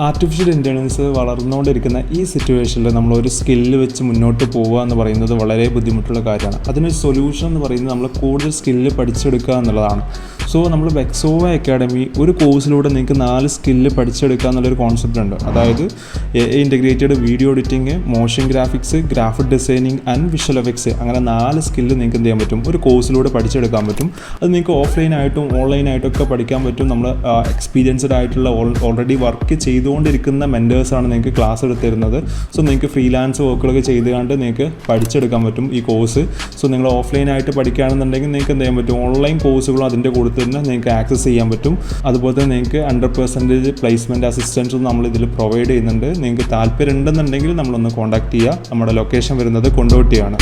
Artificial intelligence വളർന്നുകൊണ്ടിരിക്കുന്ന ഈ സിറ്റുവേഷനിൽ നമ്മളൊരു സ്കില്ല് വെച്ച് മുന്നോട്ട് പോവുക എന്ന് പറയുന്നത് വളരെ ബുദ്ധിമുട്ടുള്ള കാര്യമാണ്. അതിനൊരു സൊല്യൂഷൻ എന്ന് പറയുന്നത് നമ്മൾ കൂടുതൽ സ്കില്ല് പഠിച്ചെടുക്കുക എന്നുള്ളതാണ്. സോ നമ്മൾ വെക്സോവ അക്കാഡമി ഒരു കോഴ്സിലൂടെ നിങ്ങൾക്ക് 4 സ്കില്ല് പഠിച്ചെടുക്കുക എന്നുള്ളൊരു കോൺസെപ്റ്റ് ഉണ്ട്. അതായത് integrated video editing, motion graphics, graphic designing and visual effects, അങ്ങനെ 4 സ്കില്ല് നിങ്ങൾക്ക് എന്ത് ചെയ്യാൻ പറ്റും, ഒരു കോഴ്സിലൂടെ പഠിച്ചെടുക്കാൻ പറ്റും. അത് നിങ്ങൾക്ക് ഓഫ്ലൈനായിട്ടും ഓൺലൈനായിട്ടും ഒക്കെ പഠിക്കാൻ പറ്റും. നമ്മൾ എക്സ്പീരിയൻസ്ഡ് ആയിട്ടുള്ള ഓൾറെഡി വർക്ക് ചെയ്തുകൊണ്ടിരിക്കുന്ന മെൻറ്റേഴ്സാണ് നിങ്ങൾക്ക് ക്ലാസ് എടുത്തിരുന്നത്. സോ നിങ്ങൾക്ക് ഫ്രീലാൻസ് വർക്കുകളൊക്കെ ചെയ്തുകൊണ്ട് നിങ്ങൾക്ക് പഠിച്ചെടുക്കാൻ പറ്റും ഈ കോഴ്സ്. സോ നിങ്ങൾ ഓഫ്ലൈനായിട്ട് പഠിക്കുകയാണെന്നുണ്ടെങ്കിൽ നിങ്ങൾക്ക് എന്ത് ചെയ്യാൻ പറ്റും, ഓൺലൈൻ കോഴ്സുകളും അതിൻ്റെ കൂടെ തന്നെ നിങ്ങൾക്ക് ആക്സസ് ചെയ്യാൻ പറ്റും. അതുപോലെ തന്നെ നിങ്ങൾക്ക് 100% പ്ലേസ്മെൻറ്റ് അസിസ്റ്റൻസും നമ്മൾ ഇതിൽ പ്രൊവൈഡ് ചെയ്യുന്നുണ്ട്. നിങ്ങൾക്ക് താല്പര്യം ഉണ്ടെന്നുണ്ടെങ്കിൽ നമ്മളൊന്ന് കോൺടാക്ട് ചെയ്യുക. നമ്മുടെ ലൊക്കേഷൻ വരുന്നത് കൊണ്ടോട്ടിയാണ്.